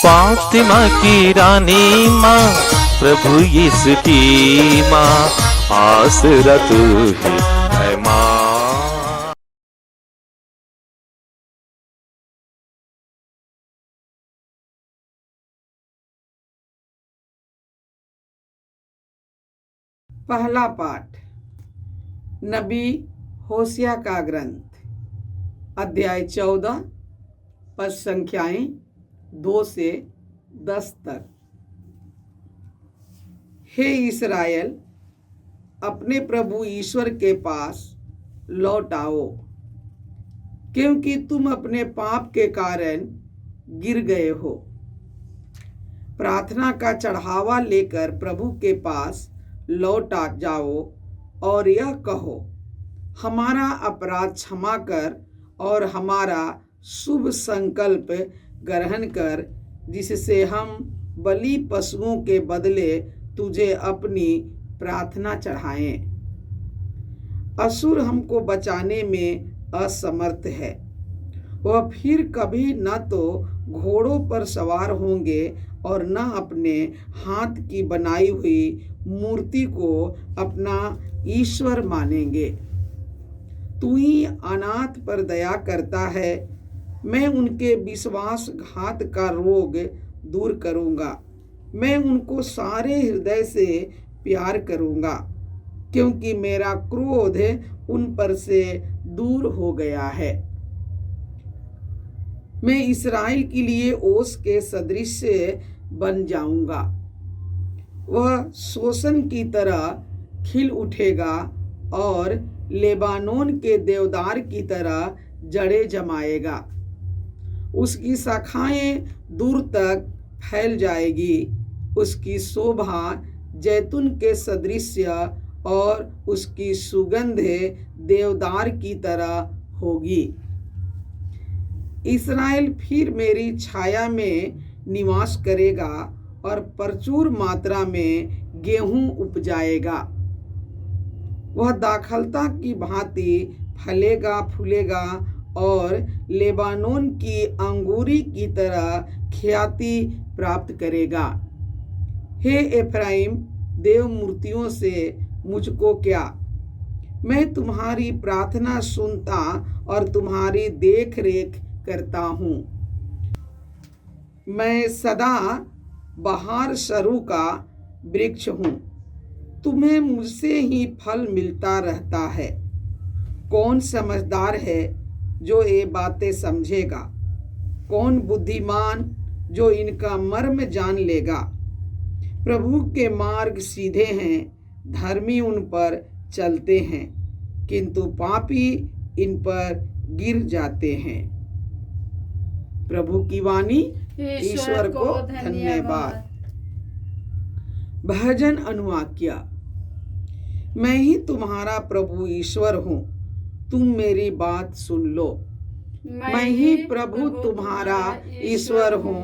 फातिमा की रानी माँ, प्रभु यीशु की माँ, आसरा तू ही है माँ। पहला पाठ नबी होशिया का ग्रंथ, अध्याय 14, पद संख्याएं 2 से 10 तक। हे इस्राएल, अपने प्रभु ईश्वर के पास लौट आओ, क्योंकि तुम अपने पाप के कारण गिर गए हो। प्रार्थना का चढ़ावा लेकर प्रभु के पास लौट आ जाओ और यह कहो, हमारा अपराध क्षमा कर और हमारा शुभ संकल्प ग्रहण कर, जिससे हम बलि पशुओं के बदले तुझे अपनी प्रार्थना चढ़ाएं। असुर हमको बचाने में असमर्थ है। वह फिर कभी न तो घोड़ों पर सवार होंगे और न अपने हाथ की बनाई हुई मूर्ति को अपना ईश्वर मानेंगे। तू ही अनाथ पर दया करता है। मैं उनके विश्वासघात का रोग दूर करूंगा। मैं उनको सारे हृदय से प्यार करूंगा, क्योंकि मेरा क्रोध उन पर से दूर हो गया है। मैं इस्राएल के लिए ओस के सदृश बन जाऊंगा। वह शोषण की तरह खिल उठेगा और लेबानोन के देवदार की तरह जड़ें जमाएगा। उसकी शाखाएं दूर तक फैल जाएगी। उसकी शोभा जैतून के सदृश और उसकी सुगंध देवदार की तरह होगी। इस्राएल फिर मेरी छाया में निवास करेगा और प्रचुर मात्रा में गेहूं उपजाएगा। वह दाखलता की भांति फलेगा फूलेगा और लेबानोन की अंगूरी की तरह ख्याति प्राप्त करेगा। हे एफ्राइम, देव मूर्तियों से मुझको क्या? मैं तुम्हारी प्रार्थना सुनता और तुम्हारी देख रेख करता हूँ। मैं सदा बहार सरू का वृक्ष हूँ। तुम्हें मुझसे ही फल मिलता रहता है। कौन समझदार है जो ये बातें समझेगा? कौन बुद्धिमान जो इनका मर्म जान लेगा? प्रभु के मार्ग सीधे हैं, धर्मी उन पर चलते हैं, किंतु पापी इन पर गिर जाते हैं। प्रभु की वाणी। ईश्वर को धन्यवाद। भजन अनुवाक्या। मैं ही तुम्हारा प्रभु ईश्वर हूँ, तुम मेरी बात सुन लो। मैं ही प्रभु तुम्हारा ईश्वर हूँ,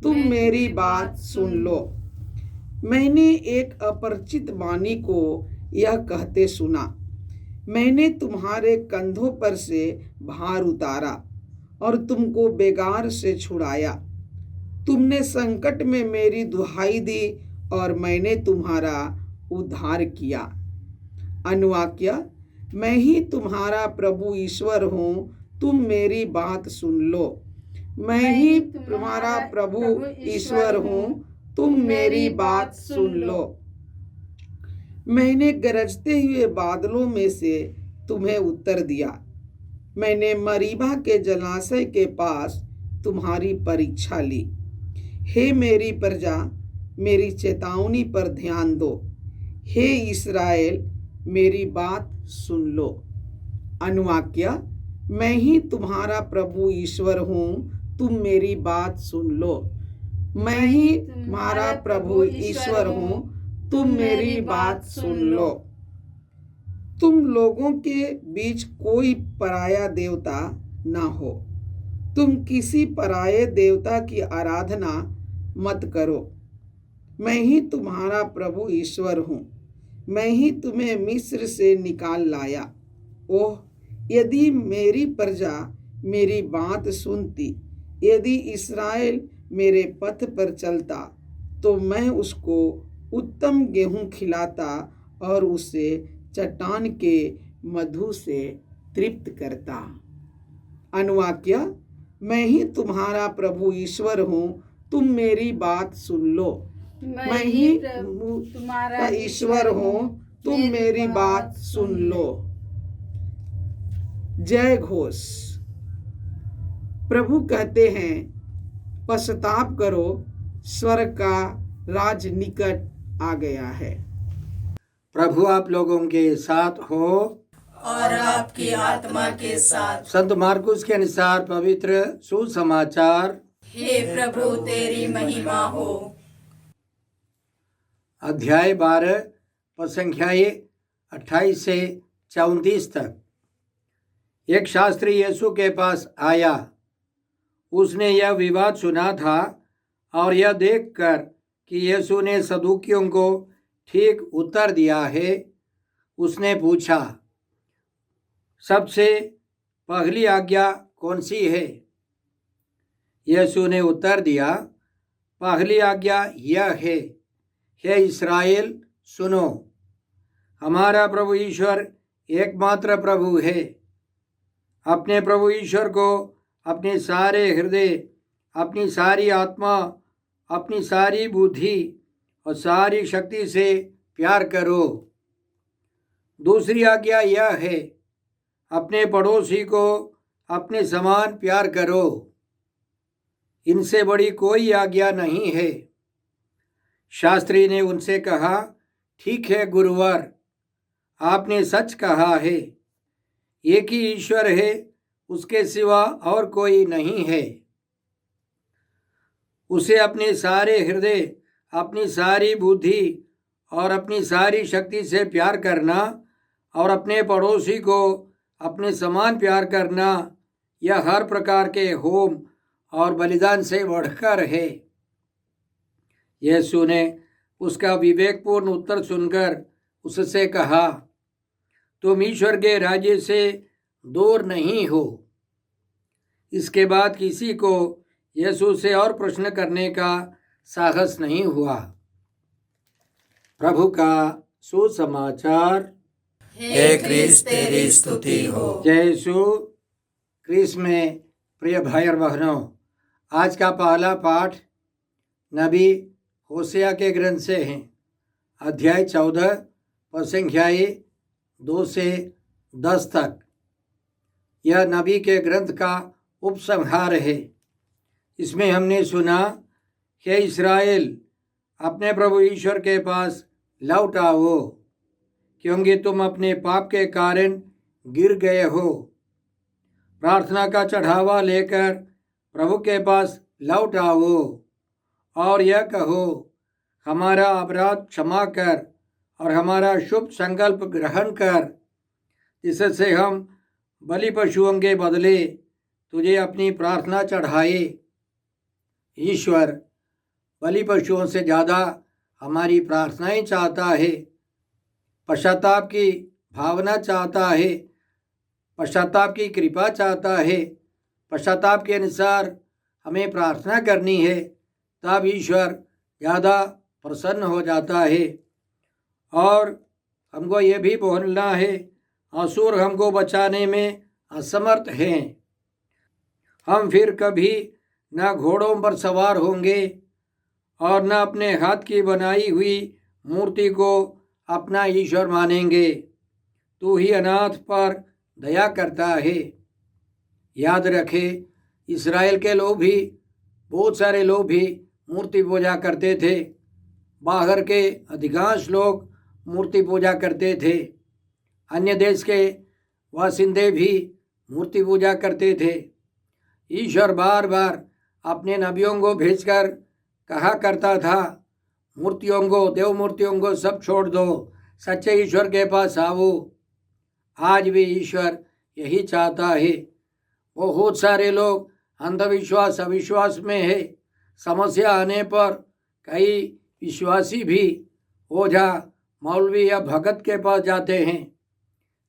तुम मेरी बात सुन लो। मैंने एक अपरिचित वाणी को यह कहते सुना, मैंने तुम्हारे कंधों पर से भार उतारा और तुमको बेगार से छुड़ाया। तुमने संकट में मेरी दुहाई दी और मैंने तुम्हारा उद्धार किया। अनुवाक्या। मैं ही तुम्हारा प्रभु ईश्वर हूँ, तुम मेरी बात सुन लो। मैं ही तुम्हारा प्रभु ईश्वर हूँ, तुम मेरी बात सुन लो। मैंने गरजते हुए बादलों में से तुम्हें उत्तर दिया। मैंने मरीबा के जलाशय के पास तुम्हारी परीक्षा ली। हे मेरी प्रजा, मेरी चेतावनी पर ध्यान दो। हे इस्राएल, मेरी बात सुन लो। अनुवाक्या। मैं ही तुम्हारा प्रभु ईश्वर हूँ, तुम मेरी बात सुन लो। मैं ही तुम्हारा प्रभु ईश्वर हूँ, तुम मेरी बात सुन लो। तुम लोगों के बीच कोई पराया देवता ना हो। तुम किसी पराये देवता की आराधना मत करो। मैं ही तुम्हारा प्रभु ईश्वर हूँ। मैं ही तुम्हें मिस्र से निकाल लाया। ओह, यदि मेरी प्रजा मेरी बात सुनती, यदि इस्राएल मेरे पथ पर चलता तो मैं उसको उत्तम गेहूं खिलाता और उसे चट्टान के मधु से तृप्त करता। अनुवाक्य, मैं ही तुम्हारा प्रभु ईश्वर हूँ, तुम मेरी बात सुन लो। मैं ही तुम्हारा ईश्वर हूँ, तुम मेरी बात सुन लो। जय घोष। प्रभु कहते हैं, पश्चाताप करो, स्वर्ग का राज निकट आ गया है। प्रभु आप लोगों के साथ हो और आपकी आत्मा के साथ। संत मार्कुस के अनुसार पवित्र सुसमाचार। हे प्रभु तेरी महिमा हो। अध्याय 12 पद संख्याएं 28 से 34 तक। एक शास्त्री यीशु के पास आया। उसने यह विवाद सुना था और यह देखकर कि यीशु ने सदूकियों को ठीक उत्तर दिया है, उसने पूछा, सबसे पहली आज्ञा कौन सी है? यीशु ने उत्तर दिया, पहली आज्ञा यह है, हे इस्राएल सुनो, हमारा प्रभु ईश्वर एकमात्र प्रभु है। अपने प्रभु ईश्वर को अपने सारे हृदय, अपनी सारी आत्मा, अपनी सारी बुद्धि और सारी शक्ति से प्यार करो। दूसरी आज्ञा यह है, अपने पड़ोसी को अपने समान प्यार करो। इनसे बड़ी कोई आज्ञा नहीं है। शास्त्री ने उनसे कहा, ठीक है गुरुवर, आपने सच कहा है। एक ही ईश्वर है, उसके सिवा और कोई नहीं है। उसे अपने सारे हृदय, अपनी सारी बुद्धि और अपनी सारी शक्ति से प्यार करना और अपने पड़ोसी को अपने समान प्यार करना, यह हर प्रकार के होम और बलिदान से बढ़कर है। यीशु ने उसका विवेकपूर्ण उत्तर सुनकर उससे कहा, तुम ईश्वर के राज्य से दूर नहीं हो। इसके बाद किसी को यीशु से और प्रश्न करने का साहस नहीं हुआ। प्रभु का सुसमाचार। हे क्रिस्त तेरी स्तुति हो। जय यीशु क्रिस्त में प्रिय भाई और बहनों, आज का पहला पाठ नबी होशिया के ग्रंथ से है। अध्याय 14 पद संख्याएं 2 से 10 तक। यह नबी के ग्रंथ का उपसंहार है। इसमें हमने सुना, हे इस्राएल, अपने प्रभु ईश्वर के पास लौट आओ, क्योंकि तुम अपने पाप के कारण गिर गए हो। प्रार्थना का चढ़ावा लेकर प्रभु के पास लौट आओ और यह कहो, हमारा अपराध क्षमा कर और हमारा शुभ संकल्प ग्रहण कर, जिससे हम बलि पशुओं के बदले तुझे अपनी प्रार्थना चढ़ाए। ईश्वर बलि पशुओं से ज़्यादा हमारी प्रार्थनाएं चाहता है, पश्चाताप की भावना चाहता है, पश्चाताप की कृपा चाहता है। पश्चाताप के अनुसार हमें प्रार्थना करनी है, तब ईश्वर ज़्यादा प्रसन्न हो जाता है। और हमको ये भी बोलना है, असुर हमको बचाने में असमर्थ हैं। हम फिर कभी न घोड़ों पर सवार होंगे और न अपने हाथ की बनाई हुई मूर्ति को अपना ईश्वर मानेंगे। तू ही अनाथ पर दया करता है। याद रखे, इस्राएल के लोग भी, बहुत सारे लोग भी मूर्ति पूजा करते थे। बाहर के अधिकांश लोग मूर्ति पूजा करते थे। अन्य देश के वासिंदे भी मूर्ति पूजा करते थे। ईश्वर बार बार अपने नबियों को भेजकर कहा करता था, मूर्तियों को, देव मूर्तियों को सब छोड़ दो, सच्चे ईश्वर के पास आओ। आज भी ईश्वर यही चाहता है। बहुत सारे लोग अंधविश्वास, अविश्वास में है। समस्या आने पर कई विश्वासी भी ओझा, मौलवी या भगत के पास जाते हैं,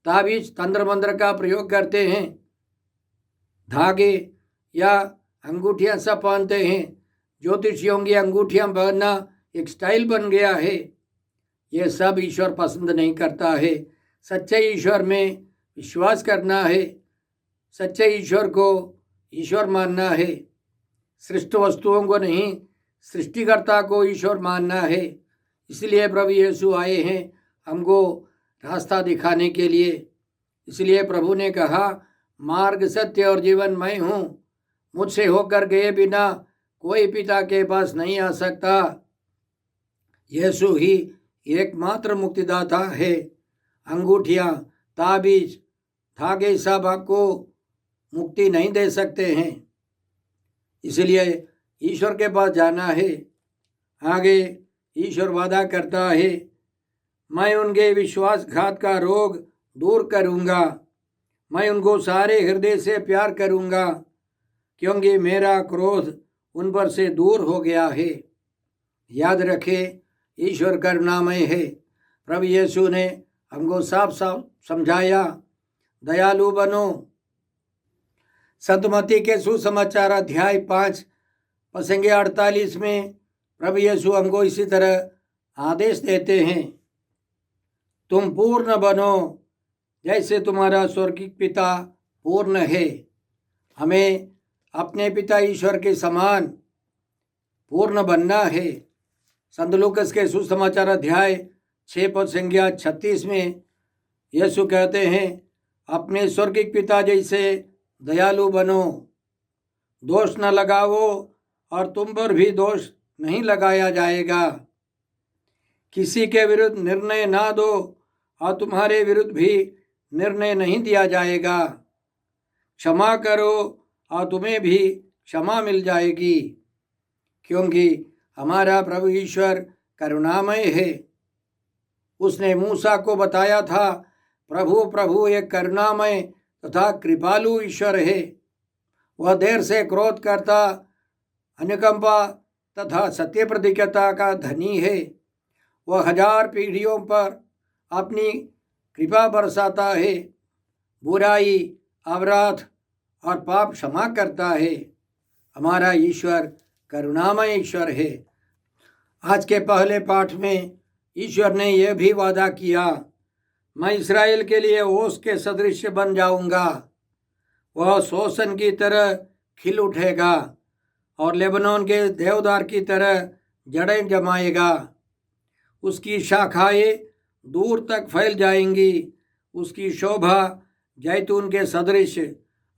ताबीज, तंत्र मंत्र का प्रयोग करते हैं, धागे या अंगूठियां सब पहनते हैं, ज्योतिषियों की अंगूठियां पहनना एक स्टाइल बन गया है। यह सब ईश्वर पसंद नहीं करता है। सच्चे ईश्वर में विश्वास करना है, सच्चे ईश्वर को ईश्वर मानना है, सृष्ट वस्तुओं को नहीं सृष्टिकर्ता को ईश्वर मानना है। इसलिए प्रभु यीशु आए हैं हमको रास्ता दिखाने के लिए। इसलिए प्रभु ने कहा, मार्ग सत्य और जीवन मैं हूँ, मुझसे होकर गए बिना कोई पिता के पास नहीं आ सकता। यीशु ही एकमात्र मुक्तिदाता है। अंगूठियाँ, ताबीज, धागे सब आपको मुक्ति नहीं दे सकते हैं। इसलिए ईश्वर के पास जाना है। आगे ईश्वर वादा करता है, मैं उनके विश्वासघात का रोग दूर करूँगा, मैं उनको सारे हृदय से प्यार करूँगा, क्योंकि मेरा क्रोध उन पर से दूर हो गया है। याद रखें, ईश्वर करुणामय है। प्रभु यीशु ने हमको साफ साफ समझाया, दयालु बनो। संत मत्ती के सुसमाचार अध्याय 5 प्रसंग 48 में प्रभु यीशु हमको इसी तरह आदेश देते हैं, तुम पूर्ण बनो जैसे तुम्हारा स्वर्गीय पिता पूर्ण है। हमें अपने पिता ईश्वर के समान पूर्ण बनना है। संत लूकास के सुसमाचार अध्याय 6 पद संख्या 36 में यीशु कहते हैं, अपने स्वर्गीय पिता जैसे दयालु बनो, दोष न लगाओ और तुम पर भी दोष नहीं लगाया जाएगा। किसी के विरुद्ध निर्णय ना दो और तुम्हारे विरुद्ध भी निर्णय नहीं दिया जाएगा। क्षमा करो और तुम्हें भी क्षमा मिल जाएगी, क्योंकि हमारा प्रभु ईश्वर करुणामय है। उसने मूसा को बताया था, प्रभु प्रभु एक करुणामय तथा कृपालु ईश्वर है। वह देर से क्रोध करता, अनुकंपा तथा सत्य प्रतिज्ञता का धनी है। वह 1000 पीढ़ियों पर अपनी कृपा बरसाता है, बुराई, अपराध और पाप क्षमा करता है। हमारा ईश्वर करुणामय ईश्वर है। आज के पहले पाठ में ईश्वर ने यह भी वादा किया, मैं इस्राएल के लिए ओस के सदृश बन जाऊंगा। वह शोषण की तरह खिल उठेगा और लेबनोन के देवदार की तरह जड़ें जमाएगा। उसकी शाखाएं दूर तक फैल जाएंगी। उसकी शोभा जैतून के सदृश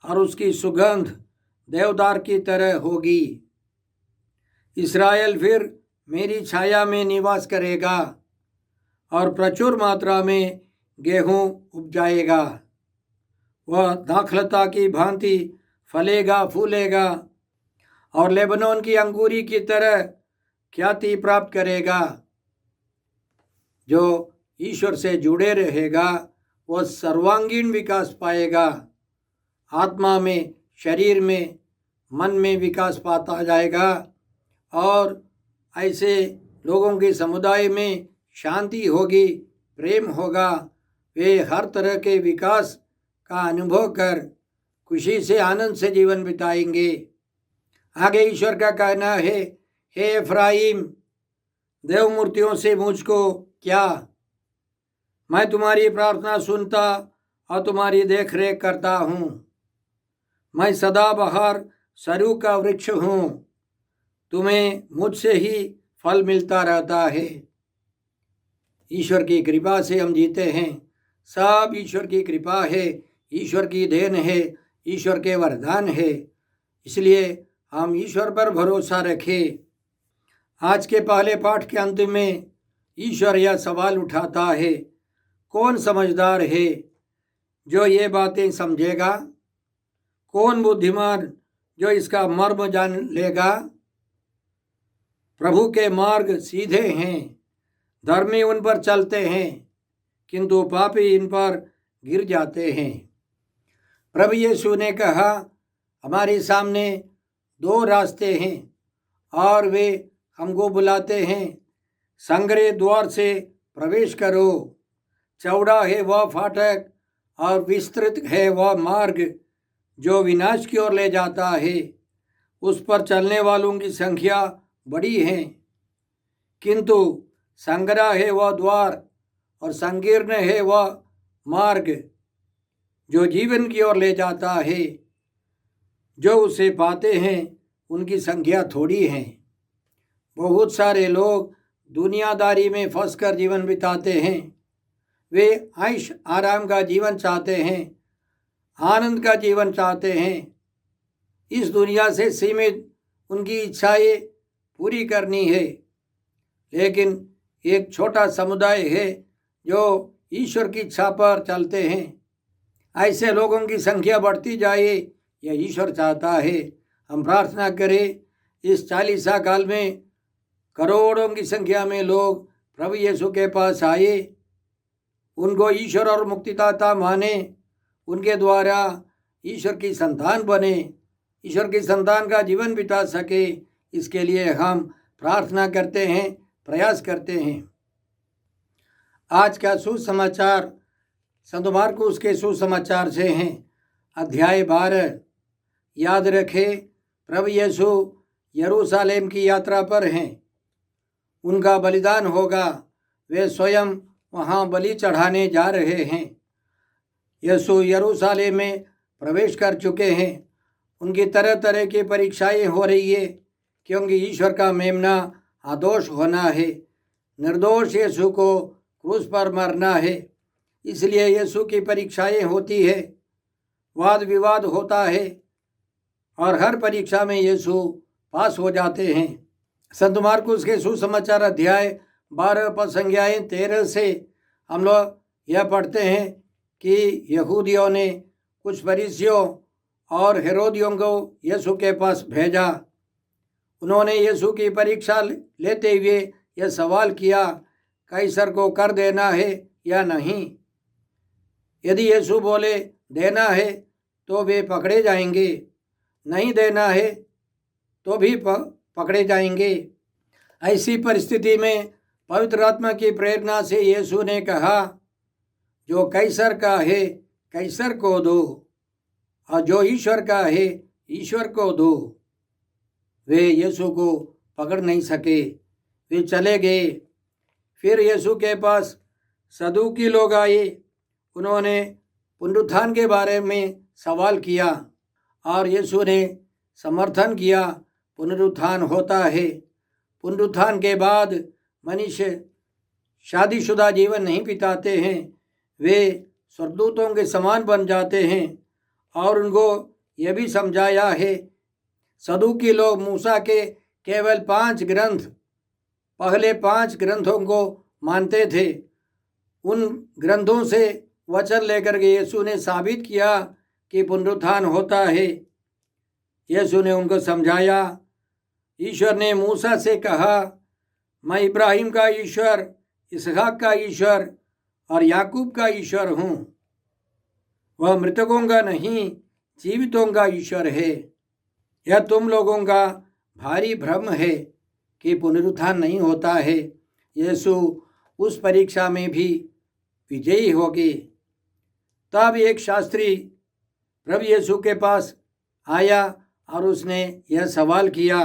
और उसकी सुगंध देवदार की तरह होगी। इस्राएल फिर मेरी छाया में निवास करेगा और प्रचुर मात्रा में गेहूं उपजाएगा। वह दाखलता की भांति फलेगा फूलेगा और लेबनोन की अंगूरी की तरह ख्याति प्राप्त करेगा। जो ईश्वर से जुड़े रहेगा वह सर्वांगीण विकास पाएगा। आत्मा में, शरीर में, मन में विकास पाता जाएगा और ऐसे लोगों के समुदाय में शांति होगी, प्रेम होगा। वे हर तरह के विकास का अनुभव कर खुशी से, आनंद से जीवन बिताएंगे। आगे ईश्वर का कहना है, हे एफ्राइम, देव मूर्तियों से मुझको क्या, मैं तुम्हारी प्रार्थना सुनता और तुम्हारी देखरेख करता हूँ। मैं सदाबहार सरू का वृक्ष हूँ, तुम्हें मुझसे ही फल मिलता रहता है। ईश्वर की कृपा से हम जीते हैं। सब ईश्वर की कृपा है, ईश्वर की देन है, ईश्वर के वरदान है। इसलिए हम ईश्वर पर भरोसा रखें। आज के पहले पाठ के अंत में ईश्वर यह सवाल उठाता है, कौन समझदार है जो ये बातें समझेगा? कौन बुद्धिमान जो इसका मर्म जान लेगा? प्रभु के मार्ग सीधे हैं, धर्मी उन पर चलते हैं, किंतु पापी इन पर गिर जाते हैं। प्रभु यीशु ने कहा, हमारे सामने 2 रास्ते हैं और वे हमको बुलाते हैं, संग्रह द्वार से प्रवेश करो। चौड़ा है वह फाटक और विस्तृत है वह मार्ग जो विनाश की ओर ले जाता है। उस पर चलने वालों की संख्या बड़ी है, किंतु संग्रह है वह द्वार और संकीर्ण है वह मार्ग जो जीवन की ओर ले जाता है। जो उसे पाते हैं उनकी संख्या थोड़ी है। बहुत सारे लोग दुनियादारी में फंसकर जीवन बिताते हैं। वे ऐश आराम का जीवन चाहते हैं, आनंद का जीवन चाहते हैं। इस दुनिया से सीमित उनकी इच्छाएं पूरी करनी है। लेकिन एक छोटा समुदाय है जो ईश्वर की इच्छा पर चलते हैं। ऐसे लोगों की संख्या बढ़ती जाए, यह ईश्वर चाहता है। हम प्रार्थना करें इस 40 काल में करोड़ों की संख्या में लोग प्रभु यीशु के पास आए, उनको ईश्वर और मुक्तिदाता माने, उनके द्वारा ईश्वर की संतान बने, ईश्वर की संतान का जीवन बिता सके। इसके लिए हम प्रार्थना करते हैं, प्रयास करते हैं। आज का सुसमाचार संत मार्कुस के सुसमाचार से हैं, अध्याय 12। याद रखें, प्रभु यीशु यरूशलेम की यात्रा पर हैं। उनका बलिदान होगा। वे स्वयं वहाँ बलि चढ़ाने जा रहे हैं। यीशु यरूशलेम में प्रवेश कर चुके हैं। उनकी तरह तरह की परीक्षाएं हो रही है, क्योंकि ईश्वर का मेमना आदोष होना है। निर्दोष यीशु को क्रूस पर मरना है। इसलिए यीशु की परीक्षाएं होती है, वाद विवाद होता है, और हर परीक्षा में यीशु पास हो जाते हैं। संत मार्कुस के सुसमाचार अध्याय 12 पद संज्ञाएं 13 से हम लोग यह पढ़ते हैं कि यहूदियों ने कुछ फरीसियों और हेरोदियों को यीशु के पास भेजा। उन्होंने यीशु की परीक्षा लेते हुए यह सवाल किया, कैसर को कर देना है या नहीं। यदि यीशु बोले देना है तो वे पकड़े जाएंगे, नहीं देना है तो भी पकड़े जाएंगे। ऐसी परिस्थिति में पवित्र आत्मा की प्रेरणा से यीशु ने कहा, जो कैसर का है कैसर को दो, और जो ईश्वर का है ईश्वर को दो। वे यीशु को पकड़ नहीं सके, वे चले गए। फिर यीशु के पास सदूकी लोग आए। उन्होंने पुनरुत्थान के बारे में सवाल किया और यीशु ने समर्थन किया, पुनरुत्थान होता है। पुनरुत्थान के बाद मनुष्य शादीशुदा जीवन नहीं बिताते हैं, वे स्वर्गदूतों के समान बन जाते हैं। और उनको यह भी समझाया है, सदूकी लोग मूसा के केवल 5 ग्रंथ, पहले 5 ग्रंथों को मानते थे। उन ग्रंथों से वचन लेकर के यीशु ने साबित किया कि पुनरुत्थान होता है। यीशु ने उनको समझाया, ईश्वर ने मूसा से कहा, मैं इब्राहिम का ईश्वर, इसहाक का ईश्वर और याकूब का ईश्वर हूँ। वह मृतकों का नहीं, जीवितों का ईश्वर है। यह तुम लोगों का भारी भ्रम है कि पुनरुत्थान नहीं होता है। यीशु उस परीक्षा में भी विजयी हो गए। तब एक शास्त्री प्रभु यीशु के पास आया और उसने यह सवाल किया,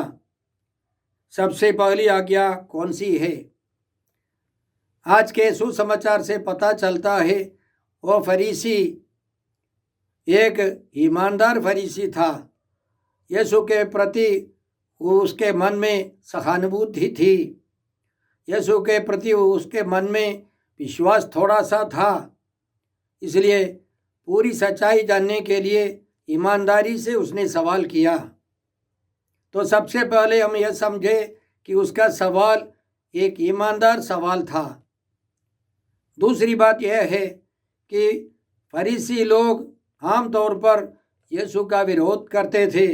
सबसे पहली आज्ञा कौन सी है? आज के सुसमाचार से पता चलता है वह फरीसी एक ईमानदार फरीसी था। यीशु के प्रति उसके मन में सहानुभूति थी। यीशु के प्रति उसके मन में विश्वास थोड़ा सा था। इसलिए पूरी सच्चाई जानने के लिए ईमानदारी से उसने सवाल किया। तो सबसे पहले हम यह समझे कि उसका सवाल एक ईमानदार सवाल था। दूसरी बात यह है कि फरीसी लोग आमतौर पर यीशु का विरोध करते थे,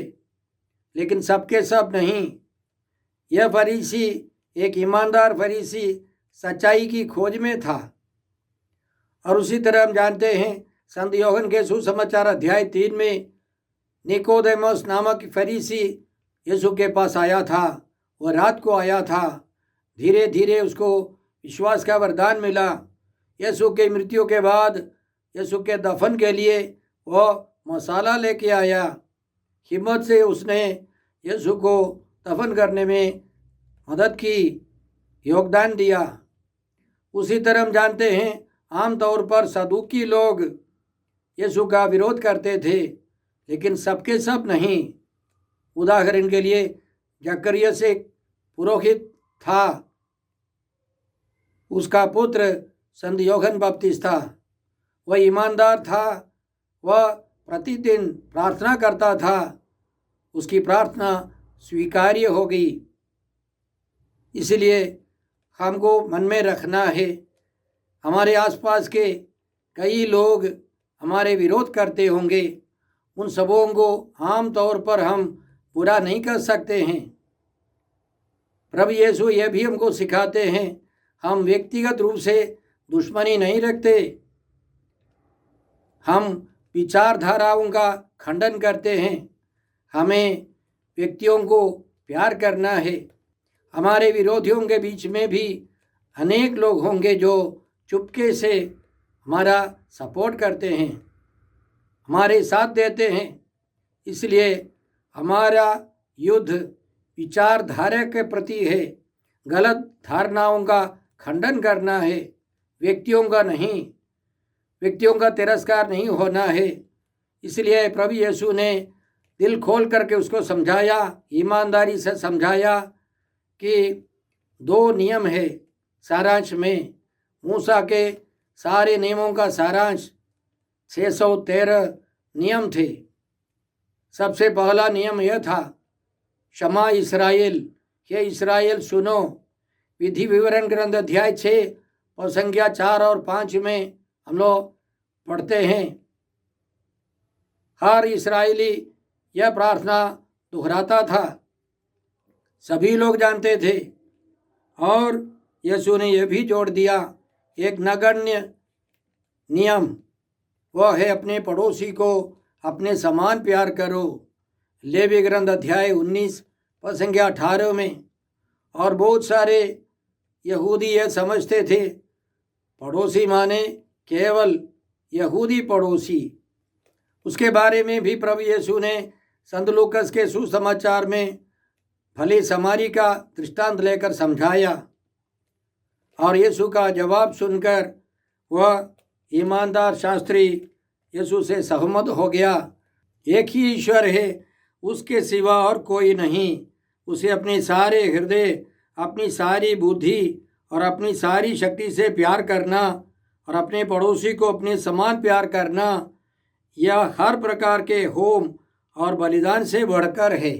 लेकिन सबके सब नहीं। यह फरीसी एक ईमानदार फरीसी सच्चाई की खोज में था। और उसी तरह हम जानते हैं संत यूहन्ना के सुसमाचार अध्याय 3 में निकोदेमस नामक फरीसी यीशु के पास आया था। वह रात को आया था। धीरे धीरे उसको विश्वास का वरदान मिला। यीशु की मृत्यु के बाद यीशु के दफन के लिए वह मसाला लेके आया। हिम्मत से उसने यीशु को दफन करने में मदद की, योगदान दिया। उसी तरह हम जानते हैं आमतौर पर सदूकी लोग यीशु का विरोध करते थे, लेकिन सबके सब नहीं। उदाहरण के लिए जकरियस एक पुरोहित था, उसका पुत्र संत यूहन्ना बपतिस्ता, वह ईमानदार था, वह प्रतिदिन प्रार्थना करता था, उसकी प्रार्थना स्वीकार्य हो गई। इसलिए हमको मन में रखना है, हमारे आसपास के कई लोग हमारे विरोध करते होंगे, उन सबों को आम तौर पर हम बुरा नहीं कर सकते हैं। प्रभु यीशु यह भी हमको सिखाते हैं, हम व्यक्तिगत रूप से दुश्मनी नहीं रखते, हम विचारधाराओं का खंडन करते हैं। हमें व्यक्तियों को प्यार करना है। हमारे विरोधियों के बीच में भी अनेक लोग होंगे जो चुपके से हमारा सपोर्ट करते हैं, हमारे साथ देते हैं। इसलिए हमारा युद्ध विचारधारा के प्रति है, गलत धारणाओं का खंडन करना है, व्यक्तियों का नहीं, व्यक्तियों का तिरस्कार नहीं होना है। इसलिए प्रभु यीशु ने दिल खोल करके उसको समझाया, ईमानदारी से समझाया कि 2 नियम है सारांश में। मूसा के सारे नियमों का सारांश 613 नियम थे। सबसे पहला नियम यह था, शमा इस्राएल, ये इस्राएल सुनो। विधि विवरण ग्रंथ अध्याय 6 और संख्या 4 और 5 में हम लोग पढ़ते हैं। हर इस्राएली यह प्रार्थना दोहराता था, सभी लोग जानते थे। और यीशु ने यह भी जोड़ दिया, एक नगण्य नियम, वह है अपने पड़ोसी को अपने समान प्यार करो। लेवी ग्रंथ अध्याय 19 और संख्या 18 में। और बहुत सारे यहूदी यह समझते थे पड़ोसी माने केवल यहूदी पड़ोसी। उसके बारे में भी प्रभु यीशु ने संत लूकस के सुसमाचार में भले समारी का दृष्टांत लेकर समझाया। और यीशु का जवाब सुनकर वह ईमानदार शास्त्री यीशु से सहमत हो गया। एक ही ईश्वर है, उसके सिवा और कोई नहीं। उसे अपने सारे हृदय, अपनी सारी बुद्धि और अपनी सारी शक्ति से प्यार करना और अपने पड़ोसी को अपने समान प्यार करना, यह हर प्रकार के होम और बलिदान से बढ़कर है।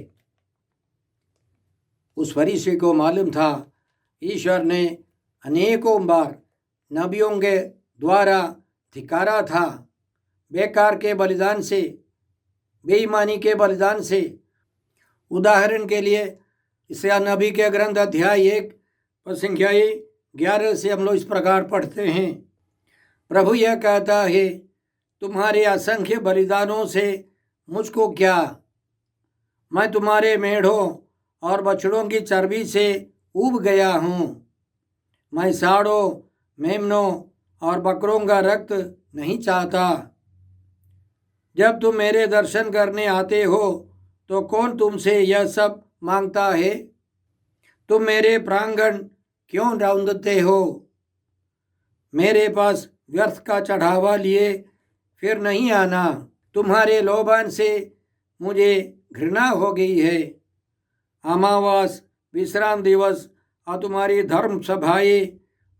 उस फरीसी को मालूम था ईश्वर ने अनेकों बार नबियों के द्वारा धिक्कारा था, बेकार के बलिदान से, बेईमानी के बलिदान से। उदाहरण के लिए इसया नबी के ग्रंथ अध्याय 1 और संख्या 11 से हम लोग इस प्रकार पढ़ते हैं। प्रभु यह कहता है, तुम्हारे असंख्य बलिदानों से मुझको क्या, मैं तुम्हारे मेढ़ों और बछड़ों की चर्बी से ऊब गया हूँ। मैं साड़ों, मेमनों और बकरों का रक्त नहीं चाहता। जब तुम मेरे दर्शन करने आते हो तो कौन तुमसे यह सब मांगता है? तुम मेरे प्रांगण क्यों रौंदते हो? मेरे पास व्यर्थ का चढ़ावा लिए फिर नहीं आना। तुम्हारे लोभान से मुझे घृणा हो गई है। अमावास, विश्राम दिवस और तुम्हारी धर्म सभाएं,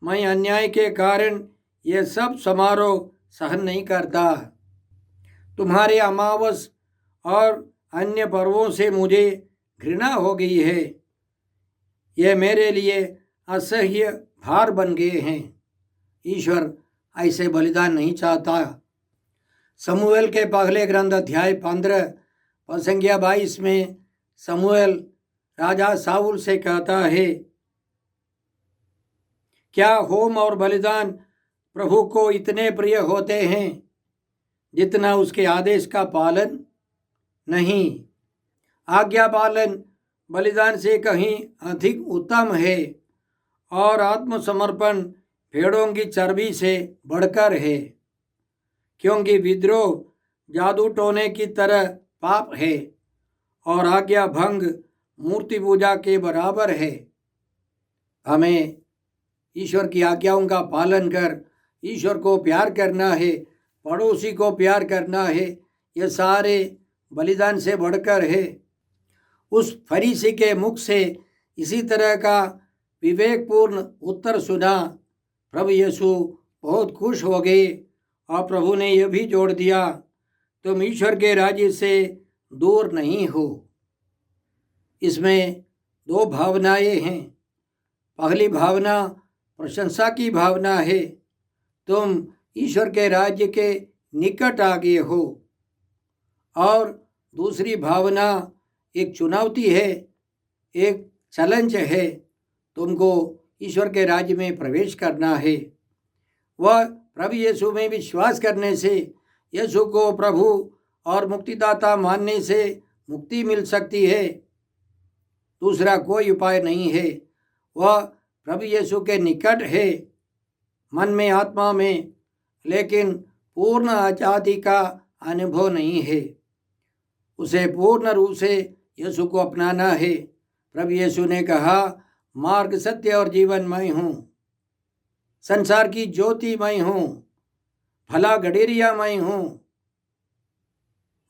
मैं अन्याय के कारण ये सब समारोह सहन नहीं करता। तुम्हारे अमावस और अन्य पर्वों से मुझे घृणा हो गई है। ये मेरे लिए असह्य भार बन गए हैं। ईश्वर ऐसे बलिदान नहीं चाहता। समूएल के पहले ग्रंथ अध्याय 15 और संख्या 22 में समूएल राजा साउल से कहता है, क्या होम और बलिदान प्रभु को इतने प्रिय होते हैं जितना उसके आदेश का पालन? नहीं, आज्ञा पालन बलिदान से कहीं अधिक उत्तम है और आत्मसमर्पण भेड़ों की चर्बी से बढ़कर है, क्योंकि विद्रोह जादू टोने की तरह पाप है और आज्ञा भंग मूर्ति पूजा के बराबर है। हमें ईश्वर की आज्ञाओं का पालन कर ईश्वर को प्यार करना है, पड़ोसी को प्यार करना है। ये सारे बलिदान से बढ़कर है। उस फरीसी के मुख से इसी तरह का विवेकपूर्ण उत्तर सुना। प्रभु यीशु बहुत खुश हो गए और प्रभु ने यह भी जोड़ दिया, तुम ईश्वर के राज्य से दूर नहीं हो। इसमें दो भावनाएं हैं। पहली भावना प्रशंसा की भावना है, तुम ईश्वर के राज्य के निकट आ गए हो। और दूसरी भावना एक चुनौती है, एक चैलेंज है, तुमको ईश्वर के राज्य में प्रवेश करना है। वह प्रभु यीशु में विश्वास करने से, यीशु को प्रभु और मुक्तिदाता मानने से मुक्ति मिल सकती है। दूसरा कोई उपाय नहीं है। वह प्रभु यीशु के निकट है, मन में आत्मा में, लेकिन पूर्ण आज़ादी का अनुभव नहीं है। उसे पूर्ण रूप से यीशु को अपनाना है। प्रभु यीशु ने कहा, मार्ग सत्य और जीवन मैं हूँ, संसार की ज्योति मैं हूँ, भला गडेरिया मैं हूँ,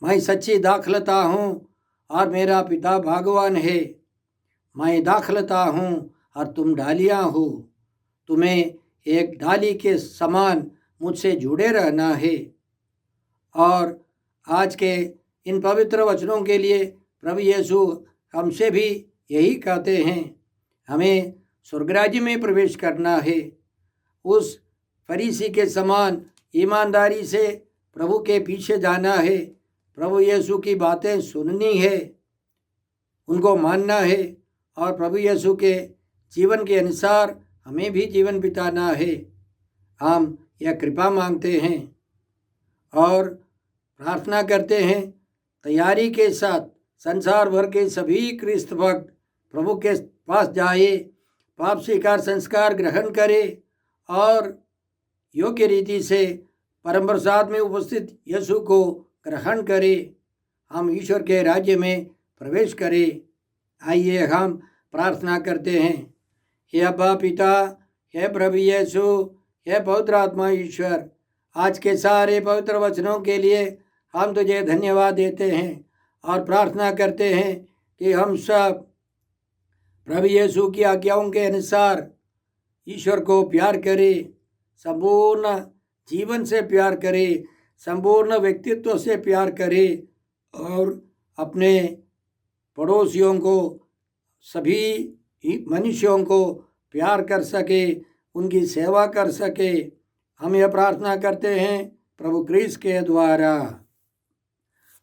मैं सच्ची दाखलता हूँ और मेरा पिता भगवान है। मैं दाखलता हूँ और तुम डालियाँ हो। तुम्हें एक डाली के समान मुझसे जुड़े रहना है। और आज के इन पवित्र वचनों के लिए प्रभु यीशु हमसे भी यही कहते हैं, हमें स्वर्गराज्य में प्रवेश करना है। उस फरीसी के समान ईमानदारी से प्रभु के पीछे जाना है। प्रभु यीशु की बातें सुननी है, उनको मानना है और प्रभु यीशु के जीवन के अनुसार हमें भी जीवन बिताना है। हम यह कृपा मांगते हैं और प्रार्थना करते हैं, तैयारी के साथ संसार भर के सभी ख्रिस्त भक्त प्रभु के पास जाए, पाप स्वीकार संस्कार ग्रहण करे और योग्य रीति से परम प्रसाद में उपस्थित यीशु को ग्रहण करे। हम ईश्वर के राज्य में प्रवेश करें। आइए हम प्रार्थना करते हैं। हे अब्बा पिता, हे प्रभु यीशु, हे पवित्र आत्मा ईश्वर, आज के सारे पवित्र वचनों के लिए हम तुझे धन्यवाद देते हैं और प्रार्थना करते हैं कि हम सब प्रभु यीशु की आज्ञाओं के अनुसार ईश्वर को प्यार करें, संपूर्ण जीवन से प्यार करें, संपूर्ण व्यक्तित्व से प्यार करें और अपने पड़ोसियों को, सभी मनुष्यों को प्यार कर सके, उनकी सेवा कर सके। हम यह प्रार्थना करते हैं प्रभु क्रिस्त के द्वारा।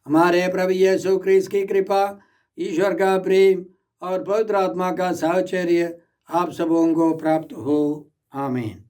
हमारे प्रभु यीशु क्रिस्त की कृपा, ईश्वर का प्रेम और पवित्र आत्मा का साहचर्य आप सबों को प्राप्त हो। आमीन।